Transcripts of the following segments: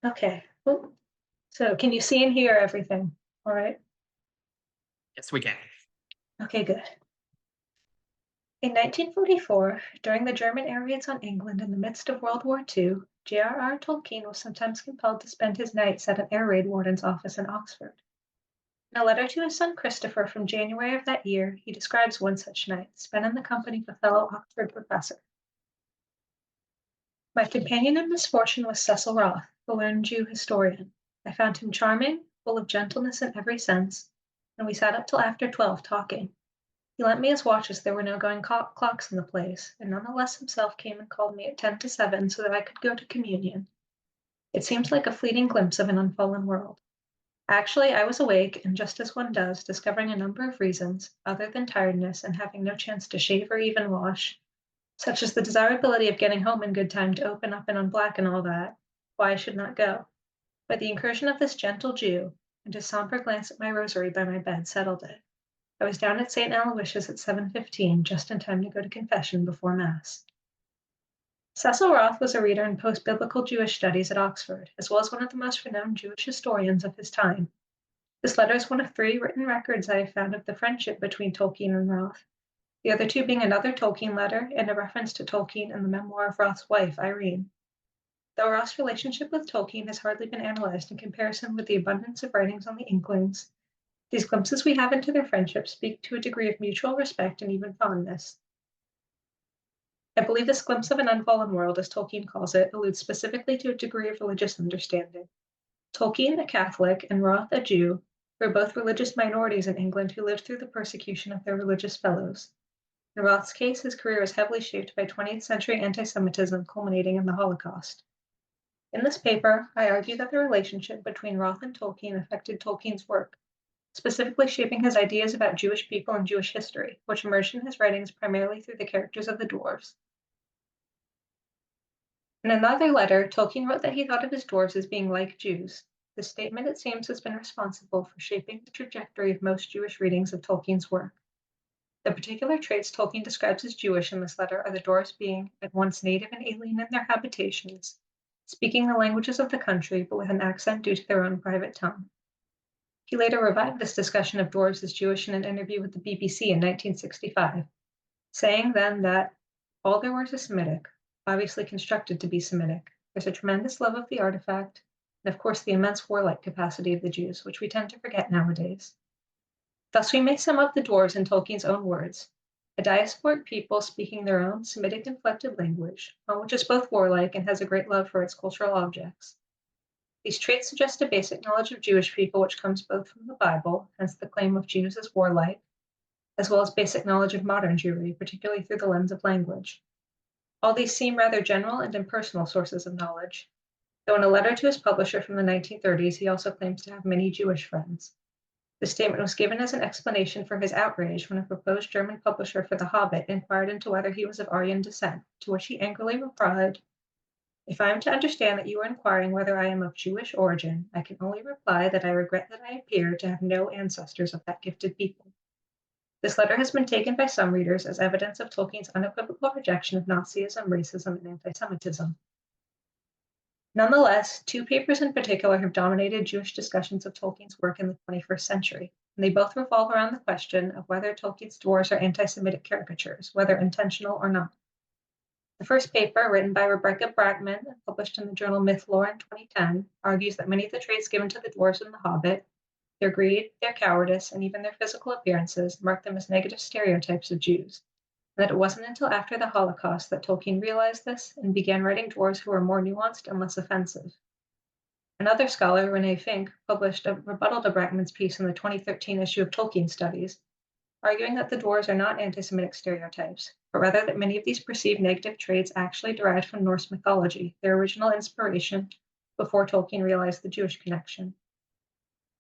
Okay. Ooh. So can you see and hear everything? All right. Yes, we can. Okay, good. In 1944, during the German air raids on England in the midst of World War II, J.R.R. Tolkien was sometimes compelled to spend his nights at an air raid warden's office in Oxford. In a letter to his son Christopher from January of that year, he describes one such night, spent in the company of a fellow Oxford professor. My companion in misfortune was Cecil Roth, the learned Jew historian. I found him charming, full of gentleness in every sense, and we sat up till after 12 talking. He lent me his watch as there were no going clocks in the place, and none the less himself came and called me at 10 to 7 so that I could go to communion. It seems like a fleeting glimpse of an unfallen world. Actually, I was awake, and just as one does, discovering a number of reasons, other than tiredness and having no chance to shave or even wash, such as the desirability of getting home in good time to open up and unblack and all that, why I should not go. But the incursion of this gentle Jew, and his somber glance at my rosary by my bed settled it. I was down at St. Aloysius at 7:15, just in time to go to confession before Mass. Cecil Roth was a reader in post-biblical Jewish studies at Oxford, as well as one of the most renowned Jewish historians of his time. This letter is one of 3 written records I have found of the friendship between Tolkien and Roth, the other 2 being another Tolkien letter and a reference to Tolkien in the memoir of Roth's wife, Irene. Though Roth's relationship with Tolkien has hardly been analyzed in comparison with the abundance of writings on the Inklings, these glimpses we have into their friendship speak to a degree of mutual respect and even fondness. I believe this glimpse of an unfallen world, as Tolkien calls it, alludes specifically to a degree of religious understanding. Tolkien, a Catholic, and Roth, a Jew, were both religious minorities in England who lived through the persecution of their religious fellows. In Roth's case, his career was heavily shaped by 20th century anti-Semitism culminating in the Holocaust. In this paper, I argue that the relationship between Roth and Tolkien affected Tolkien's work, specifically shaping his ideas about Jewish people and Jewish history, which emerged in his writings primarily through the characters of the dwarves. In another letter, Tolkien wrote that he thought of his dwarves as being like Jews. This statement, it seems, has been responsible for shaping the trajectory of most Jewish readings of Tolkien's work. The particular traits Tolkien describes as Jewish in this letter are the dwarves being at once native and alien in their habitations, speaking the languages of the country but with an accent due to their own private tongue. He later revived this discussion of dwarves as Jewish in an interview with the BBC in 1965, saying then that all their works are Semitic, obviously constructed to be Semitic. There's a tremendous love of the artifact, and of course the immense warlike capacity of the Jews, which we tend to forget nowadays. Thus we may sum up the dwarves in Tolkien's own words, a diasporic people speaking their own Semitic-inflected language, one which is both warlike and has a great love for its cultural objects. These traits suggest a basic knowledge of Jewish people which comes both from the Bible, hence the claim of Jews as warlike, as well as basic knowledge of modern Jewry, particularly through the lens of language. All these seem rather general and impersonal sources of knowledge, though in a letter to his publisher from the 1930s, he also claims to have many Jewish friends. The statement was given as an explanation for his outrage when a proposed German publisher for The Hobbit inquired into whether he was of Aryan descent, to which he angrily replied, "If I am to understand that you are inquiring whether I am of Jewish origin, I can only reply that I regret that I appear to have no ancestors of that gifted people." This letter has been taken by some readers as evidence of Tolkien's unequivocal rejection of Nazism, racism, and anti-Semitism. Nonetheless, 2 papers in particular have dominated Jewish discussions of Tolkien's work in the 21st century, and they both revolve around the question of whether Tolkien's dwarves are anti-Semitic caricatures, whether intentional or not. The first paper, written by Rebecca Brackman and published in the journal Myth Lore in 2010, argues that many of the traits given to the dwarves in The Hobbit, their greed, their cowardice, and even their physical appearances, mark them as negative stereotypes of Jews, and that it wasn't until after the Holocaust that Tolkien realized this and began writing dwarves who were more nuanced and less offensive. Another scholar, Renee Fink, published a rebuttal to Brackman's piece in the 2013 issue of Tolkien Studies, arguing that the dwarves are not anti-Semitic stereotypes, but rather that many of these perceived negative traits actually derived from Norse mythology, their original inspiration, before Tolkien realized the Jewish connection.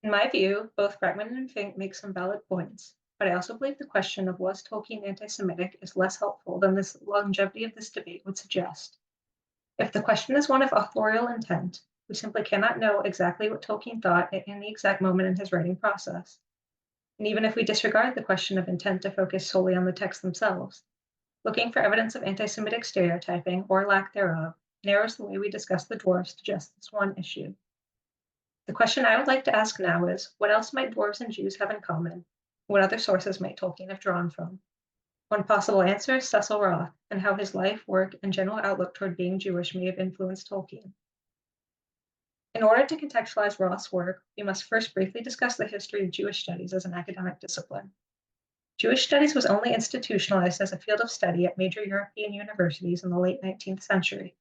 In my view, both Brackman and Fink make some valid points, but I also believe the question of was Tolkien anti-Semitic is less helpful than the longevity of this debate would suggest. If the question is one of authorial intent, we simply cannot know exactly what Tolkien thought at any exact moment in his writing process. And even if we disregard the question of intent to focus solely on the texts themselves, looking for evidence of anti-Semitic stereotyping, or lack thereof, narrows the way we discuss the dwarves to just this one issue. The question I would like to ask now is, what else might dwarves and Jews have in common? What other sources might Tolkien have drawn from? One possible answer is Cecil Roth, and how his life, work, and general outlook toward being Jewish may have influenced Tolkien. In order to contextualize Roth's work, we must first briefly discuss the history of Jewish studies as an academic discipline. Jewish studies was only institutionalized as a field of study at major European universities in the late 19th century.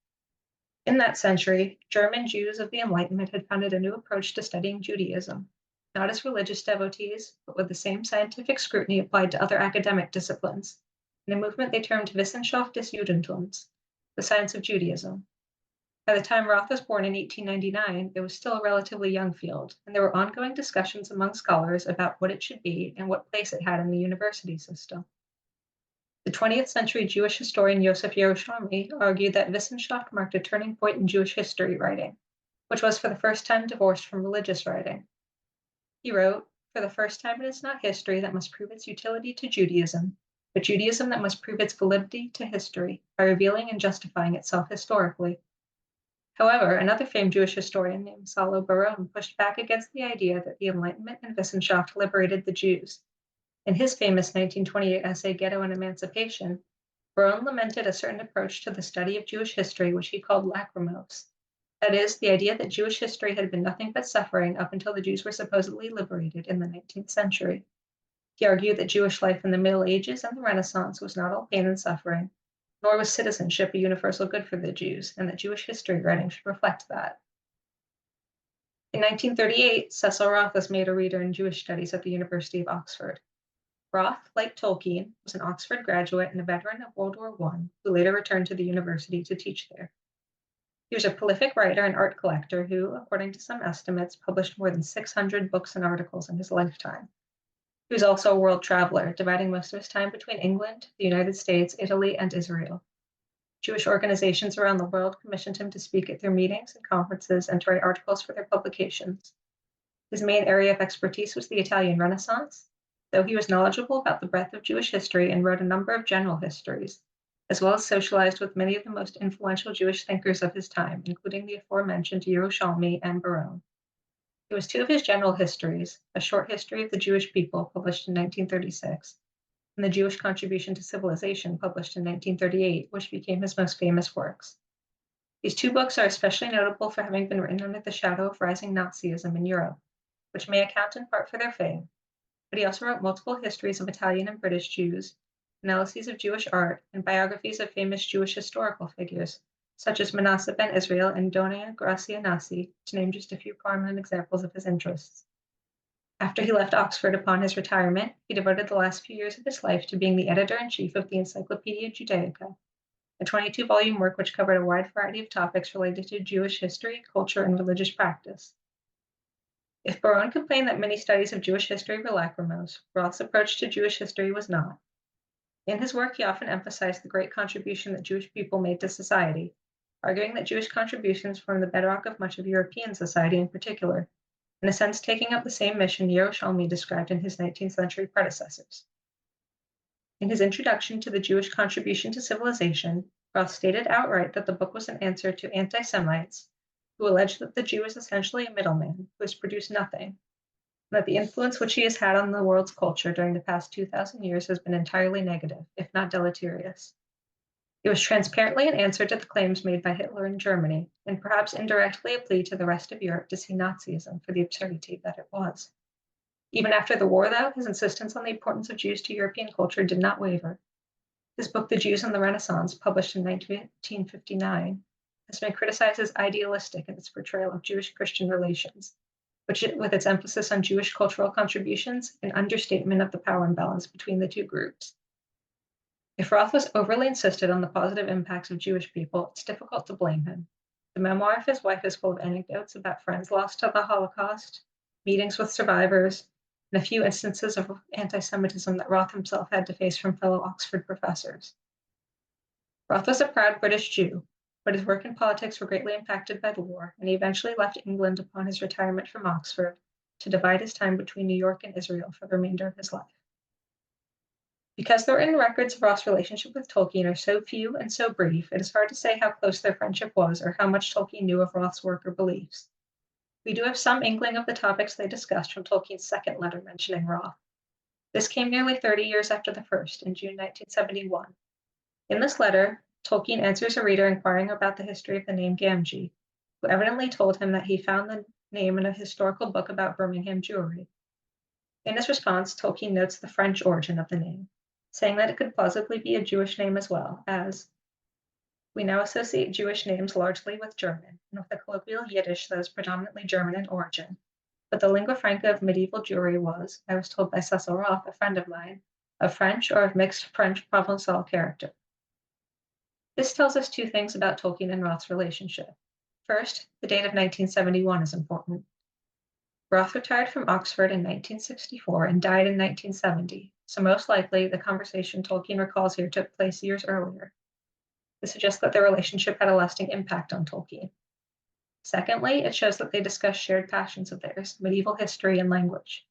In that century, German Jews of the Enlightenment had founded a new approach to studying Judaism, not as religious devotees, but with the same scientific scrutiny applied to other academic disciplines, in a movement they termed Wissenschaft des Judentums, the science of Judaism. By the time Roth was born in 1899, it was still a relatively young field, and there were ongoing discussions among scholars about what it should be and what place it had in the university system. The 20th century Jewish historian Yosef Yerushalmi argued that Wissenschaft marked a turning point in Jewish history writing, which was for the first time divorced from religious writing. He wrote, "For the first time it is not history that must prove its utility to Judaism, but Judaism that must prove its validity to history by revealing and justifying itself historically." However, another famed Jewish historian named Salo Baron pushed back against the idea that the Enlightenment and Wissenschaft liberated the Jews. In his famous 1928 essay, Ghetto and Emancipation, Baron lamented a certain approach to the study of Jewish history, which he called lachrymose. That is, the idea that Jewish history had been nothing but suffering up until the Jews were supposedly liberated in the 19th century. He argued that Jewish life in the Middle Ages and the Renaissance was not all pain and suffering, nor was citizenship a universal good for the Jews, and that Jewish history writing should reflect that. In 1938, Cecil Roth was made a reader in Jewish studies at the University of Oxford. Roth, like Tolkien, was an Oxford graduate and a veteran of World War I, who later returned to the university to teach there. He was a prolific writer and art collector who, according to some estimates, published more than 600 books and articles in his lifetime. He was also a world traveler, dividing most of his time between England, the United States, Italy, and Israel. Jewish organizations around the world commissioned him to speak at their meetings and conferences and to write articles for their publications. His main area of expertise was the Italian Renaissance, though he was knowledgeable about the breadth of Jewish history and wrote a number of general histories, as well as socialized with many of the most influential Jewish thinkers of his time, including the aforementioned Yerushalmi and Baron. It was two of his general histories, A Short History of the Jewish People, published in 1936, and The Jewish Contribution to Civilization, published in 1938, which became his most famous works. These two books are especially notable for having been written under the shadow of rising Nazism in Europe, which may account in part for their fame, but he also wrote multiple histories of Italian and British Jews, analyses of Jewish art, and biographies of famous Jewish historical figures, such as Manasseh ben Israel and Donia Gracia Nasi, to name just a few prominent examples of his interests. After he left Oxford upon his retirement, he devoted the last few years of his life to being the editor-in-chief of the Encyclopedia Judaica, a 22-volume work which covered a wide variety of topics related to Jewish history, culture, and religious practice. If Baron complained that many studies of Jewish history were lachrymose, Roth's approach to Jewish history was not. In his work, he often emphasized the great contribution that Jewish people made to society, arguing that Jewish contributions form the bedrock of much of European society in particular, in a sense taking up the same mission Yerushalmi described in his 19th century predecessors. In his introduction to the Jewish contribution to civilization, Roth stated outright that the book was an answer to anti-Semites who alleged that the Jew is essentially a middleman who has produced nothing, and that the influence which he has had on the world's culture during the past 2,000 years has been entirely negative, if not deleterious. It was transparently an answer to the claims made by Hitler in Germany, and perhaps indirectly a plea to the rest of Europe to see Nazism for the absurdity that it was. Even after the war, though, his insistence on the importance of Jews to European culture did not waver. His book, The Jews and the Renaissance, published in 1959, has been criticized as idealistic in its portrayal of Jewish-Christian relations, which, with its emphasis on Jewish cultural contributions, an understatement of the power imbalance between the two groups. If Roth was overly insistent on the positive impacts of Jewish people, it's difficult to blame him. The memoir of his wife is full of anecdotes about friends lost to the Holocaust, meetings with survivors, and a few instances of anti-Semitism that Roth himself had to face from fellow Oxford professors. Roth was a proud British Jew, but his work and politics were greatly impacted by the war, and he eventually left England upon his retirement from Oxford to divide his time between New York and Israel for the remainder of his life. Because the written records of Roth's relationship with Tolkien are so few and so brief, it is hard to say how close their friendship was or how much Tolkien knew of Roth's work or beliefs. We do have some inkling of the topics they discussed from Tolkien's second letter mentioning Roth. This came nearly 30 years after the first, in June 1971. In this letter, Tolkien answers a reader inquiring about the history of the name Gamgee, who evidently told him that he found the name in a historical book about Birmingham Jewry. In his response, Tolkien notes the French origin of the name, saying that it could plausibly be a Jewish name as well, as we now associate Jewish names largely with German, and with the colloquial Yiddish that is predominantly German in origin. But the lingua franca of medieval Jewry was, I was told by Cecil Roth, a friend of mine, of French or of mixed French Provençal character. This tells us two things about Tolkien and Roth's relationship. First, the date of 1971 is important. Roth retired from Oxford in 1964 and died in 1970, so most likely the conversation Tolkien recalls here took place years earlier. This suggests that their relationship had a lasting impact on Tolkien. Secondly, it shows that they discussed shared passions of theirs, medieval history and language.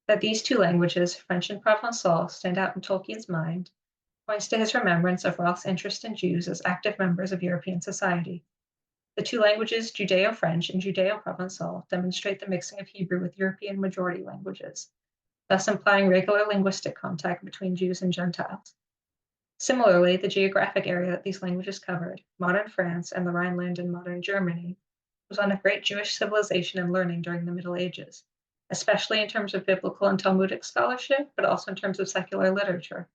That these two languages, French and Provençal, stand out in Tolkien's mind points to his remembrance of Roth's interest in Jews as active members of European society. The two languages, Judeo-French and Judeo-Provençal, demonstrate the mixing of Hebrew with European majority languages, thus implying regular linguistic contact between Jews and Gentiles. Similarly, the geographic area that these languages covered, modern France and the Rhineland in modern Germany, was one of great Jewish civilization and learning during the Middle Ages, especially in terms of biblical and Talmudic scholarship, but also in terms of secular literature.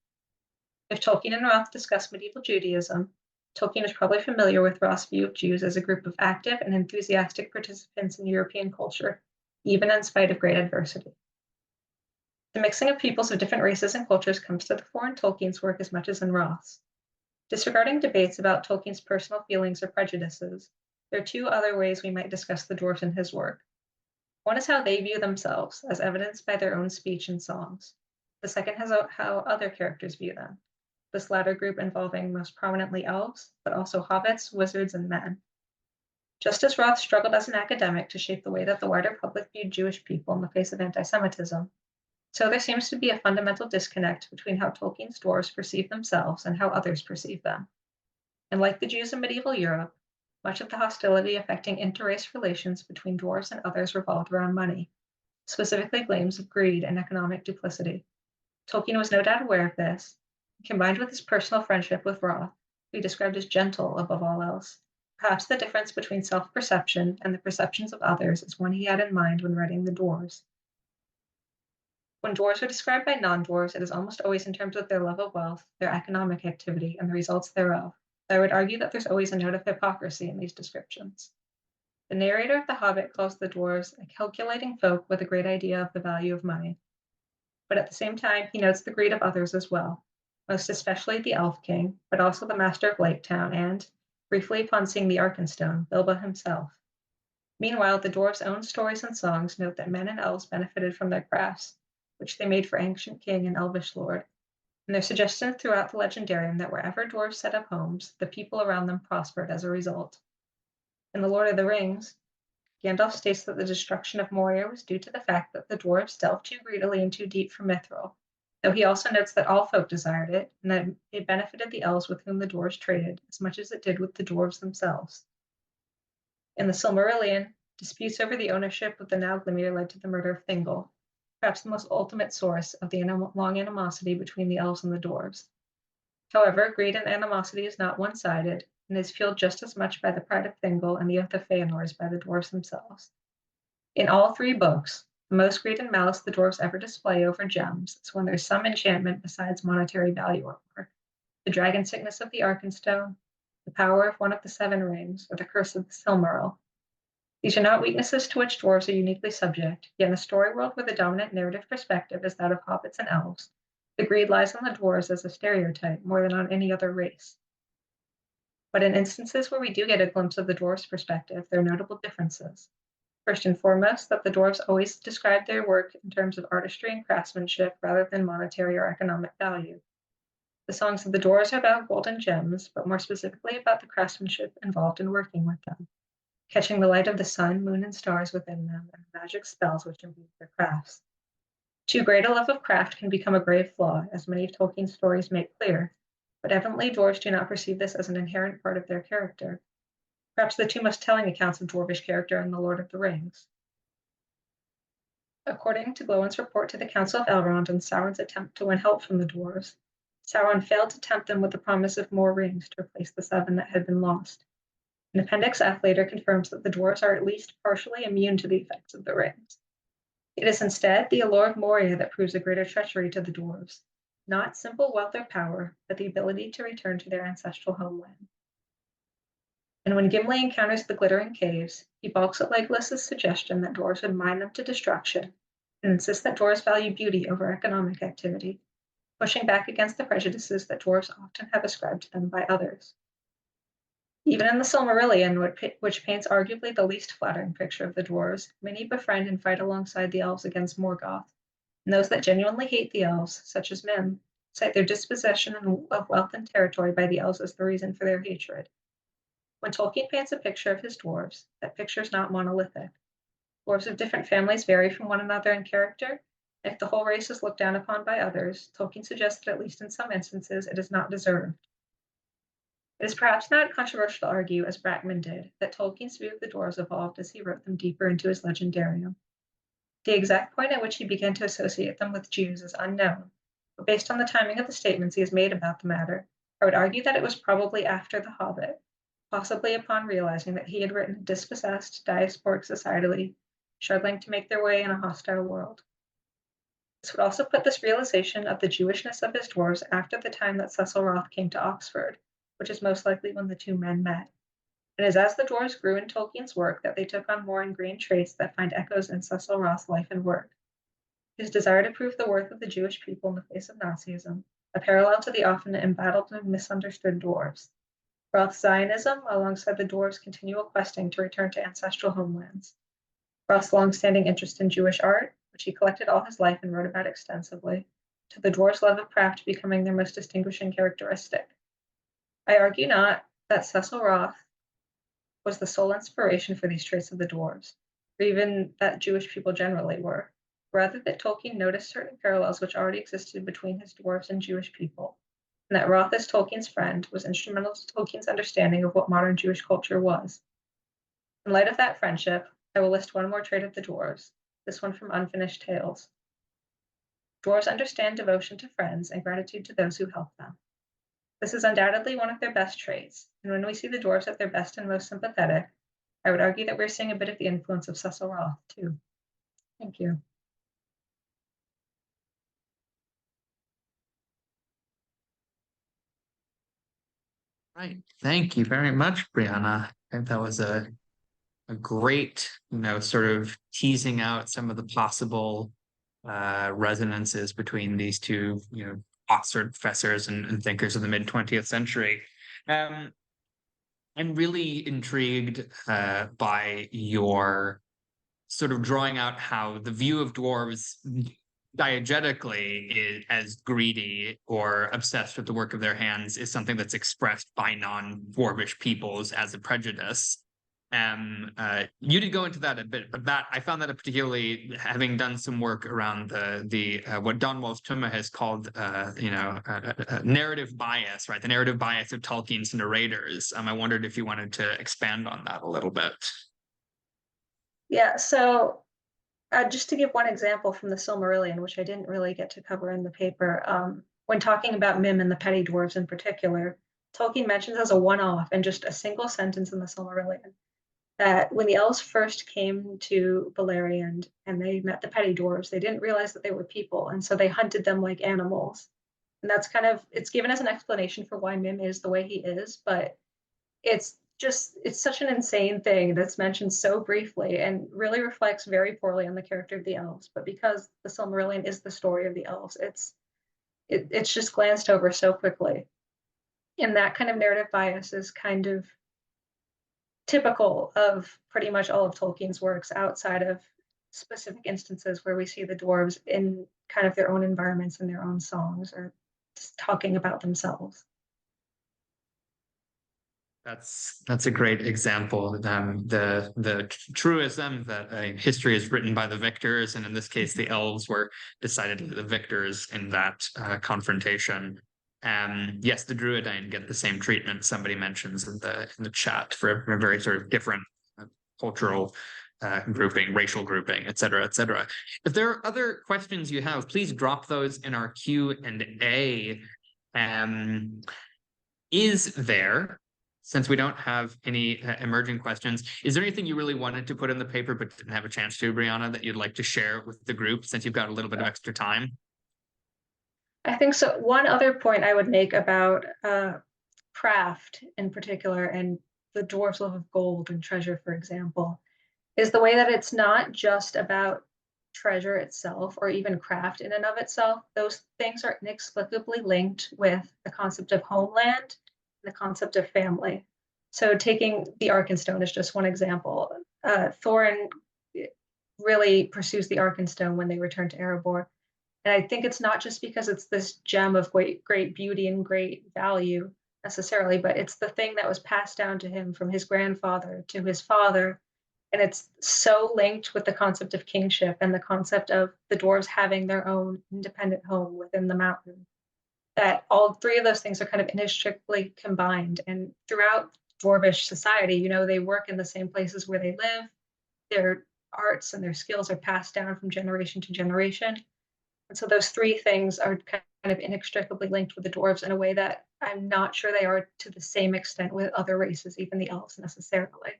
If Tolkien and Roth discuss medieval Judaism, Tolkien is probably familiar with Roth's view of Jews as a group of active and enthusiastic participants in European culture, even in spite of great adversity. The mixing of peoples of different races and cultures comes to the fore in Tolkien's work as much as in Roth's. Disregarding debates about Tolkien's personal feelings or prejudices, there are two other ways we might discuss the dwarves in his work. One is how they view themselves, as evidenced by their own speech and songs. The second is how other characters view them, this latter group involving most prominently elves, but also hobbits, wizards, and men. Just as Roth struggled as an academic to shape the way that the wider public viewed Jewish people in the face of anti-Semitism, so there seems to be a fundamental disconnect between how Tolkien's dwarves perceive themselves and how others perceive them. And like the Jews in medieval Europe, much of the hostility affecting interrace relations between dwarves and others revolved around money, specifically claims of greed and economic duplicity. Tolkien was no doubt aware of this. Combined with his personal friendship with Roth, who he described as gentle above all else, perhaps the difference between self-perception and the perceptions of others is one he had in mind when writing the dwarves. When dwarves are described by non-dwarves, it is almost always in terms of their love of wealth, their economic activity, and the results thereof. I would argue that there's always a note of hypocrisy in these descriptions. The narrator of The Hobbit calls the dwarves a calculating folk with a great idea of the value of money. But at the same time, he notes the greed of others as well, most especially the Elf King, but also the Master of Lake Town and, briefly upon seeing the Arkenstone, Bilbo himself. Meanwhile, the dwarves' own stories and songs note that men and elves benefited from their crafts, which they made for ancient king and elvish lord, and their suggestion throughout the Legendarium that wherever dwarves set up homes, the people around them prospered as a result. In The Lord of the Rings, Gandalf states that the destruction of Moria was due to the fact that the dwarves delved too greedily and too deep for Mithril, though he also notes that all folk desired it, and that it benefited the elves with whom the dwarves traded as much as it did with the dwarves themselves. In the Silmarillion, disputes over the ownership of the now Glimmer led to the murder of Thingol, perhaps the most ultimate source of the long animosity between the elves and the dwarves. However, greed and animosity is not one-sided, and is fueled just as much by the pride of Thingol and the oath of Feanor as by the dwarves themselves. In all three books, the most greed and malice the dwarves ever display over gems is when there's some enchantment besides monetary value or more. The dragon sickness of the Arkenstone, the power of one of the seven rings, or the curse of the Silmaril. These are not weaknesses to which dwarves are uniquely subject, yet in a story world where the dominant narrative perspective is that of hobbits and elves, the greed lies on the dwarves as a stereotype more than on any other race. But in instances where we do get a glimpse of the dwarves' perspective, there are notable differences. First and foremost, that the dwarves always describe their work in terms of artistry and craftsmanship rather than monetary or economic value. The songs of the dwarves are about gold and gems, but more specifically about the craftsmanship involved in working with them, catching the light of the sun, moon, and stars within them, and the magic spells which imbue their crafts. Too great a love of craft can become a grave flaw, as many of Tolkien's stories make clear, but evidently dwarves do not perceive this as an inherent part of their character. Perhaps the two most telling accounts of dwarvish character are in The Lord of the Rings. According to Glowin's report to the Council of Elrond and Sauron's attempt to win help from the dwarves, Sauron failed to tempt them with the promise of more rings to replace the 7 that had been lost. An Appendix F later confirms that the dwarves are at least partially immune to the effects of the rings. It is instead the allure of Moria that proves a greater treachery to the dwarves, not simple wealth or power, but the ability to return to their ancestral homeland. And when Gimli encounters the glittering caves, he balks at Legolas's suggestion that dwarves would mine them to destruction, and insists that dwarves value beauty over economic activity, pushing back against the prejudices that dwarves often have ascribed to them by others. Even in the Silmarillion, which paints arguably the least flattering picture of the dwarves, many befriend and fight alongside the elves against Morgoth, and those that genuinely hate the elves, such as Mim, cite their dispossession of wealth and territory by the elves as the reason for their hatred. When Tolkien paints a picture of his dwarves, that picture is not monolithic. Dwarves of different families vary from one another in character, and if the whole race is looked down upon by others, Tolkien suggests that at least in some instances it is not deserved. It is perhaps not controversial to argue, as Brackman did, that Tolkien's view of the dwarves evolved as he wrote them deeper into his Legendarium. The exact point at which he began to associate them with Jews is unknown, but based on the timing of the statements he has made about the matter, I would argue that it was probably after The Hobbit, possibly upon realizing that he had written a dispossessed, diasporic society struggling to make their way in a hostile world. This would also put this realization of the Jewishness of his dwarves after the time that Cecil Roth came to Oxford, which is most likely when the two men met. It is as the dwarves grew in Tolkien's work that they took on more ingrained traits that find echoes in Cecil Roth's life and work. His desire to prove the worth of the Jewish people in the face of Nazism, a parallel to the often embattled and misunderstood dwarves. Roth's Zionism, alongside the dwarves' continual questing to return to ancestral homelands. Roth's long-standing interest in Jewish art, which he collected all his life and wrote about extensively, to the dwarves' love of craft becoming their most distinguishing characteristic. I argue not that Cecil Roth was the sole inspiration for these traits of the dwarves, or even that Jewish people generally were, rather that Tolkien noticed certain parallels which already existed between his dwarves and Jewish people, and that Roth, as Tolkien's friend, was instrumental to Tolkien's understanding of what modern Jewish culture was. In light of that friendship, I will list one more trait of the dwarves, this one from Unfinished Tales. Dwarves understand devotion to friends and gratitude to those who help them. This is undoubtedly one of their best traits, and when we see the dwarves at their best and most sympathetic, I would argue that we're seeing a bit of the influence of Cecil Roth, too. Thank you. Right. Thank you very much, Brianna. I think that was a great, sort of teasing out some of the possible resonances between these two, Oxford professors and thinkers of the mid-20th century. Um, I'm really intrigued by your sort of drawing out how the view of dwarves diegetically is as greedy or obsessed with the work of their hands is something that's expressed by non-dwarvish peoples as a prejudice. You did go into that a bit, but that I found that a particularly, having done some work around the what Don Walsh-Tumma has called narrative bias, right? The narrative bias of Tolkien's narrators. I wondered if you wanted to expand on that a little bit. Yeah, so just to give one example from the Silmarillion, which I didn't really get to cover in the paper, when talking about Mim and the petty dwarves in particular, Tolkien mentions as a one-off in just a single sentence in the Silmarillion that when the elves first came to Beleriand and they met the petty dwarves, they didn't realize that they were people, and so they hunted them like animals. And that's kind of, it's given as an explanation for why Mim is the way he is, but it's such an insane thing that's mentioned so briefly and really reflects very poorly on the character of the elves. But because the Silmarillion is the story of the elves, it's just glanced over so quickly. And that kind of narrative bias is kind of typical of pretty much all of Tolkien's works outside of specific instances where we see the dwarves in kind of their own environments and their own songs or just talking about themselves. That's a great example. The truism that history is written by the victors, and in this case, the elves were decidedly the victors in that confrontation. Yes, the Druidine get the same treatment somebody mentions in the chat for a very sort of different cultural grouping, racial grouping, et cetera, et cetera. If there are other questions you have, please drop those in our Q&A. Is there, since we don't have any emerging questions, is there anything you really wanted to put in the paper but didn't have a chance to, Brianna, that you'd like to share with the group since you've got a little bit of extra time? I think so. One other point I would make about craft in particular and the dwarf's love of gold and treasure, for example, is the way that it's not just about treasure itself or even craft in and of itself. Those things are inexplicably linked with the concept of homeland and the concept of family. So, taking the Arkenstone is just one example. Thorin really pursues the Arkenstone when they return to Erebor. And I think it's not just because it's this gem of great beauty and great value necessarily, but it's the thing that was passed down to him from his grandfather to his father. And it's so linked with the concept of kingship and the concept of the dwarves having their own independent home within the mountain, that all three of those things are kind of inextricably combined. And throughout dwarvish society, they work in the same places where they live. Their arts and their skills are passed down from generation to generation. And so those three things are kind of inextricably linked with the dwarves in a way that I'm not sure they are to the same extent with other races, even the elves necessarily.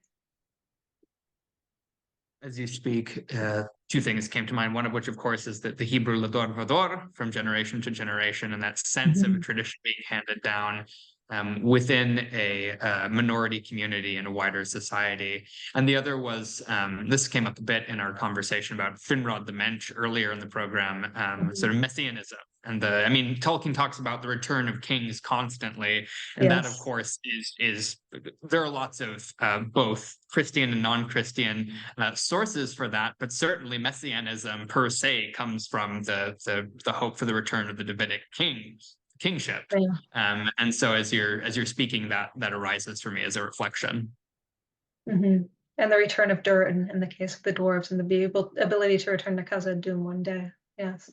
As you speak, two things came to mind. One of which, of course, is that the Hebrew lador vador from generation to generation, and that sense of a tradition being handed down within a minority community in a wider society. And the other was this came up a bit in our conversation about Finrod the Mensch earlier in the program, sort of messianism. And Tolkien talks about the return of kings constantly, and that, of course, is there are lots of both Christian and non-Christian sources for that, but certainly messianism per se comes from the hope for the return of the Davidic kingship. And so as you're speaking, that arises for me as a reflection. And the return of Durin in the case of the dwarves and the ability to return to Khazad Dûm one day. Yes.